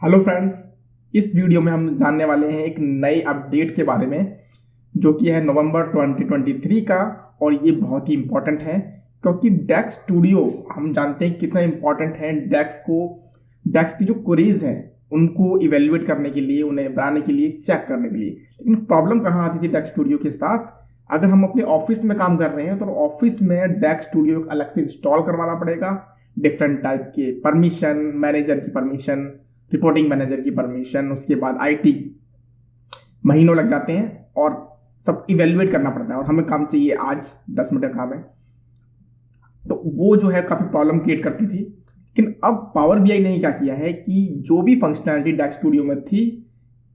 Hello friends, इस video में हम जानने वाले हैं एक नए अपडेट के बारे में जो कि है नवंबर 2023 का। और ये बहुत ही इम्पोर्टेंट है क्योंकि डेक्स स्टूडियो हम जानते हैं कितना इम्पोर्टेंट है डेक्स की जो क्वेरीज हैं उनको इवेल्युएट करने के लिए, उन्हें बनाने के लिए, चेक करने के लिए। लेकिन प्रॉब्लम कहाँ आती थी डेक्स स्टूडियो के साथ? अगर हम अपने ऑफिस में काम कर रहे हैं तो ऑफिस में डेक्स स्टूडियो अलग से इंस्टॉल करवाना पड़ेगा, डिफरेंट टाइप के परमिशन, मैनेजर की परमिशन, रिपोर्टिंग मैनेजर की परमिशन, उसके बाद आईटी, महीनों लग जाते हैं और सब इवेल्युएट करना पड़ता है। और हमें काम चाहिए आज, 10 मिनट का काम है, तो वो जो है काफी प्रॉब्लम क्रिएट करती थी। लेकिन अब पावर बीआई ने क्या किया है कि जो भी फंक्शनैलिटी डेक्स स्टूडियो में थी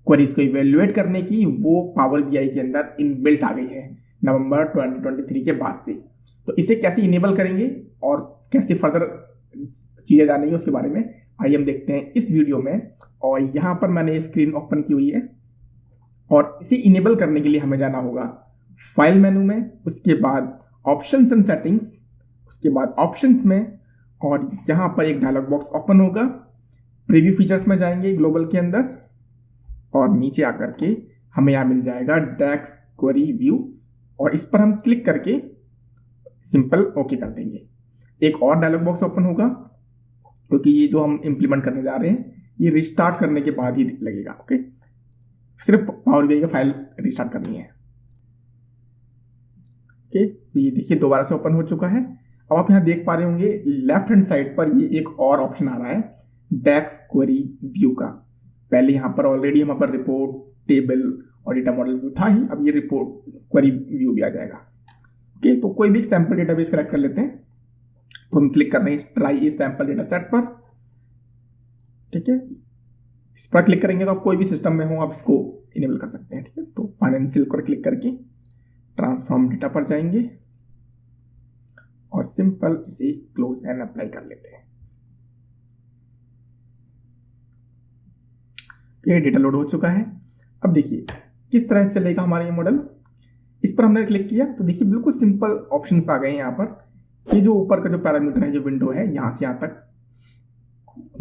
क्वेरीज को इवेल्युएट करने की, वो पावर बीआई के अंदर इनबिल्ट आ गई है नवंबर 2023 के बाद से। तो इसे कैसे इनेबल करेंगे और कैसे फर्दर चीजें जानेंगे उसके बारे में आइए हम देखते हैं इस वीडियो में। और यहाँ पर मैंने स्क्रीन ओपन की हुई है और इसे इनेबल करने के लिए हमें जाना होगा फाइल मेनू में, उसके बाद ऑप्शंस एंड सेटिंग्स, उसके बाद ऑप्शंस में, और यहाँ पर एक डायलॉग बॉक्स ओपन होगा। प्रीव्यू फीचर्स में जाएंगे ग्लोबल के अंदर और नीचे आकर के हमें यहाँ मिल जाएगा डेक्स क्वेरी व्यू, और इस पर हम क्लिक करके सिंपल ओके कर देंगे। एक और डायलॉग बॉक्स ओपन होगा क्योंकि ये जो हम इम्प्लीमेंट करने जा रहे हैं ये रिस्टार्ट करने के बाद ही लगेगा। ओके, सिर्फ पावर बीआई का फाइल रिस्टार्ट करनी है। ओके, तो ये देखिए दोबारा से ओपन हो चुका है। अब आप यहाँ देख पा रहे होंगे लेफ्ट हैंड साइड पर ये एक और ऑप्शन आ रहा है डेक्स क्वेरी व्यू का। पहले यहाँ पर ऑलरेडी हमारे पर रिपोर्ट, टेबल और डेटा मॉडल व्यू था ही, अब ये रिपोर्ट क्वेरी व्यू भी आ जाएगा। ओके, तो कोई भी सैंपल डेटाबेस कलेक्ट कर लेते हैं। तो हम क्लिक कर रहे हैं ट्राई इस सैंपल डेटा सेट पर। ठीक है, इस पर क्लिक करेंगे तो आप कोई भी सिस्टम में हो आप इसको इनेबल कर सकते हैं। ठीक है, तो फाइनेंशियल पर क्लिक करके ट्रांसफॉर्म डेटा पर जाएंगे और सिंपल इसे क्लोज एंड अप्लाई कर लेते हैं। ये डेटा लोड हो चुका है। अब देखिए किस तरह से चलेगा हमारा ये मॉडल। इस पर हमने क्लिक किया तो देखिए बिल्कुल सिंपल ऑप्शंस आ गए हैं यहाँ पर। ये जो ऊपर का जो पैरामीटर है, जो विंडो है, यहाँ से यहाँ तक,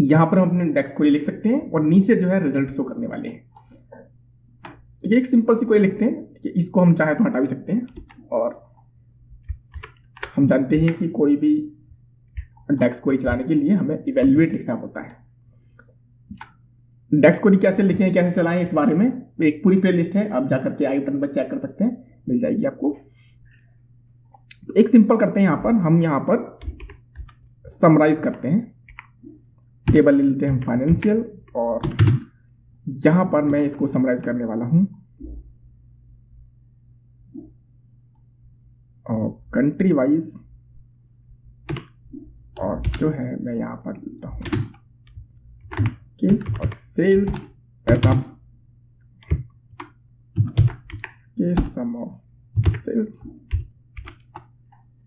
यहाँ पर हम अपने डेक्स क्वेरी लिख सकते हैं और नीचे जो है रिजल्ट शो करने वाले हैं। ये एक सिंपल सी क्वेरी लिखते हैं। ठीक है, इसको हम चाहे तो हटा भी सकते हैं। और हम जानते हैं कि कोई भी डेक्स क्वेरी चलाने के लिए हमें इवेल्युएट लिखना होता है। डेक्स क्वेरी कैसे लिखें, कैसे चलाएं, इस बारे में एक पूरी प्लेलिस्ट है, आप जाकर के आई बटन पर चेक कर सकते हैं, मिल जाएगी आपको। तो एक सिंपल करते हैं, यहाँ पर हम यहाँ पर समराइज करते हैं। टेबल ले लेते हैं हम फाइनेंशियल और यहाँ पर मैं इसको समराइज करने वाला हूँ और कंट्री वाइज, और जो है मैं यहाँ पर लेता हूँ कि और सेल्स ऐसा के सम ऑफ सेल्स,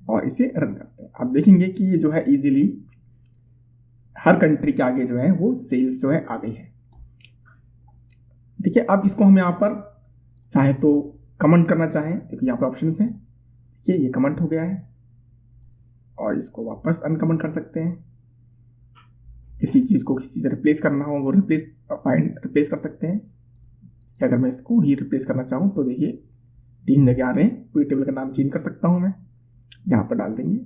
और इसे रन करते हैं। आप देखेंगे कि ये जो है इजीली हर कंट्री के आगे जो है वो सेल्स जो है आ गई है। ठीक है, अब इसको हम यहाँ पर चाहे तो कमेंट करना चाहें, देखिए यहाँ पर ऑप्शन है, ये कमेंट हो गया है, और इसको वापस अनकमेंट कर सकते हैं। किसी चीज़ को किसी से रिप्लेस करना हो वो रिप्लेस कर सकते हैं। अगर मैं इसको ही रिप्लेस करना चाहूँ तो देखिए 3 जगह आ रहे हैं। पूरी टेबल का नाम चेंज कर सकता हूँ मैं, यहाँ पर डाल देंगे,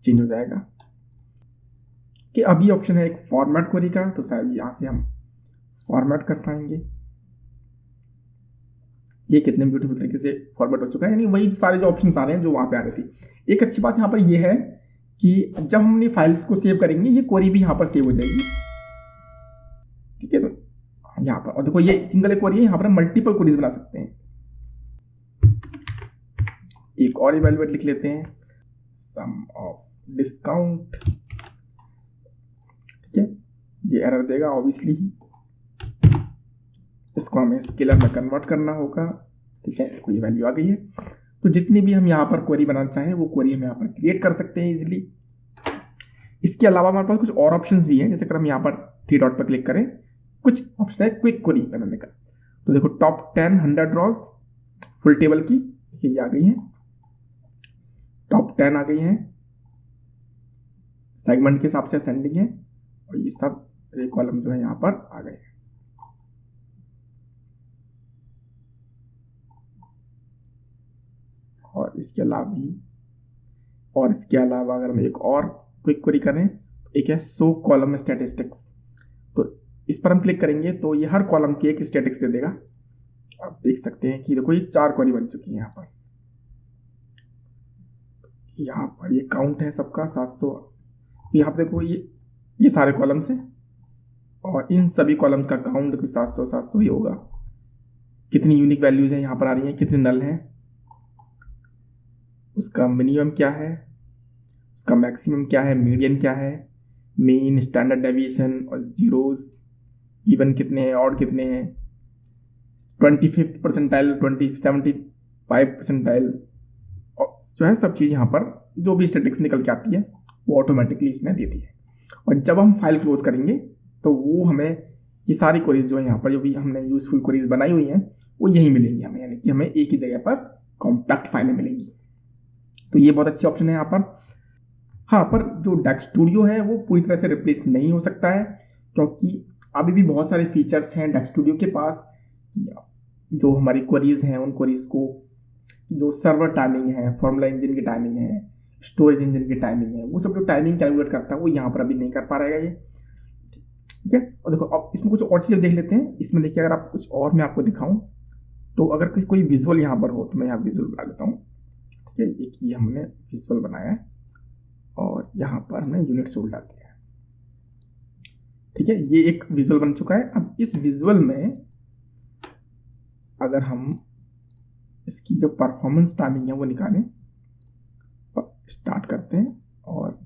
चेंज हो जाएगा। कि अभी ऑप्शन है एक फॉर्मेट क्वेरी का, तो शायद यहाँ से हम फॉर्मेट कर पाएंगे। ये कितने ब्यूटीफुल तरीके से फॉर्मेट हो चुका है, यानी वही सारे जो ऑप्शन आ रहे हैं जो वहाँ पे आ रही थी। एक अच्छी बात यहाँ पर ये है कि जब हम अपनी फाइल्स को सेव करेंगे ये क्वेरी भी यहाँ पर सेव हो जाएगी। ठीक है, तो यहाँ पर और देखो ये सिंगल एक क्वेरी है, यहाँ पर हम मल्टीपल क्वेरीज बना सकते हैं। एक और इवैल्यूएट लिख लेते हैं, सम ऑफ डिस्काउंट। ठीक है, ये एरर देगा ऑब्वियसली, इसको हमें स्केलर में कन्वर्ट करना होगा। ठीक है, कोई वैल्यू आ गई है। तो जितनी भी हम यहाँ पर क्वेरी बनाना चाहें वो क्वेरी हम यहाँ पर क्रिएट कर सकते हैं इजीली। इसके अलावा हमारे पास कुछ और ऑप्शंस भी हैं, जैसे अगर हम यहाँ पर 3 डॉट पर क्लिक करें, कुछ ऑप्शन है क्विक क्वेरी बनाने का। तो देखो टॉप 10 100 रॉज फुल टेबल की ये आ गई है, टॉप 10 आ गई हैं, सेगमेंट के हिसाब से असेंडिंग है, और ये सब ये कॉलम जो है यहाँ पर आ गए। और इसके अलावा अगर हम एक और क्विक क्वेरी करें, एक है शो कॉलम स्टैटिस्टिक्स। तो इस पर हम क्लिक करेंगे तो ये हर कॉलम की एक स्टैटिक्स दे देगा। आप देख सकते हैं कि देखो ये 4 क्वेरी बन चुकी है। यहाँ पर ये काउंट है सबका 700। यहाँ पर देखो ये सारे कॉलम्स हैं और इन सभी कॉलम्स का काउंट 700 ही होगा। कितनी यूनिक वैल्यूज हैं यहाँ पर आ रही हैं, कितने नल हैं, उसका मिनिमम क्या है, उसका मैक्सिमम क्या है, मीडियन क्या है, मीन, स्टैंडर्ड डेविएशन और जीरोज, इवन कितने हैं, ऑड कितने हैं, 25th परसेंटाइल, 75 परसेंटाइल, और जो है सब चीज़ यहाँ पर जो भी स्टैटिस्टिक्स निकल के आती है वो ऑटोमेटिकली इसने दे दी है। और जब हम फाइल क्लोज करेंगे तो वो हमें ये सारी क्वेरीज जो है यहाँ पर जो भी हमने यूजफुल क्वेरीज बनाई हुई हैं वो यही मिलेंगी हमें, यानी कि हमें एक ही जगह पर कॉम्पैक्ट फाइलें मिलेंगी। तो ये बहुत अच्छी ऑप्शन है यहाँ पर। हाँ, पर जो डेक्स स्टूडियो है वो पूरी तरह से रिप्लेस नहीं हो सकता है, क्योंकि अभी भी बहुत सारे फीचर्स हैं डेक्स स्टूडियो के पास। जो हमारी क्वेरीज हैं उन क्वेरीज को जो सर्वर टाइमिंग है, फॉर्मूला इंजन की टाइमिंग है, स्टोरेज इंजन की टाइमिंग है, वो सब जो टाइमिंग कैलकुलेट करता है वो यहाँ पर अभी नहीं कर पा रहेगा ये। ठीक है, और देखो अब इसमें कुछ और चीज़ें देख लेते हैं। इसमें देखिए अगर आप कुछ और मैं आपको दिखाऊं तो अगर कोई विजुअल यहाँ पर हो तो मैं यहाँ विजुअल बना लेता हूँ। ठीक है, एक ये हमने विजुअल बनाया है और यहाँ पर हमने यूनिट सोल्ड डाल दिया है। ठीक है, ये एक विजुअल बन चुका है। अब इस विजुअल में अगर हम इसकी जो परफॉर्मेंस टाइमिंग है वो निकालें, स्टार्ट करते हैं और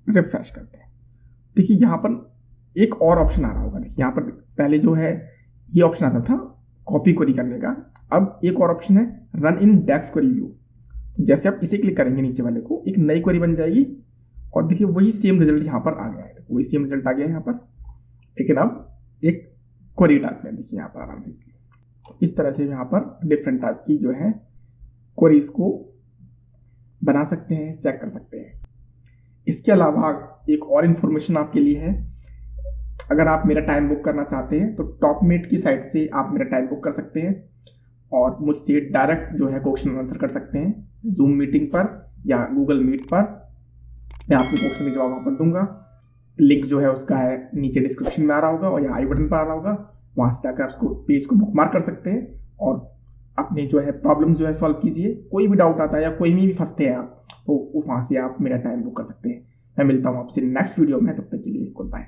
रिफ्रेश करते हैं। देखिए यहाँ पर एक और ऑप्शन आ रहा होगा। देखिए यहाँ पर पहले जो है ये ऑप्शन आता था कॉपी क्वेरी करने का, अब एक और ऑप्शन है run index query view. जैसे आप इसे क्लिक करेंगे नीचे वाले को, एक नई क्वेरी बन जाएगी और देखिए वही सेम रिजल्ट यहाँ पर आ गया है। वही सेम रिजल्ट आ गया है यहाँ पर, लेकिन अब एक क्वेरी टाइप में देखिए यहाँ पर आराम से। तो इस तरह से यहाँ पर डिफरेंट टाइप की जो है क्वेरीज को बना सकते हैं, चेक कर सकते हैं। इसके अलावा एक और इन्फॉर्मेशन आपके लिए है, अगर आप मेरा टाइम बुक करना चाहते हैं तो टॉपमेट की साइट से आप मेरा टाइम बुक कर सकते हैं और मुझसे डायरेक्ट जो है क्वेश्चन आंसर कर सकते हैं जूम मीटिंग पर या गूगल मीट पर। मैं आपके क्वेश्चन के जवाब वहाँ पर दूंगा। लिंक जो है उसका है नीचे डिस्क्रिप्शन में आ रहा होगा और या आई बटन पर आ रहा होगा, वहाँ से जाकर उसको पेज को बुकमार्क कर सकते हैं और अपने जो है प्रॉब्लम जो है सॉल्व कीजिए। कोई भी डाउट आता है या कोई भी फंसते हैं आप तो वहाँ से आप मेरा टाइम बुक कर सकते हैं। मैं मिलता हूँ आपसे नेक्स्ट वीडियो में, तब तक के लिए गुड बाय।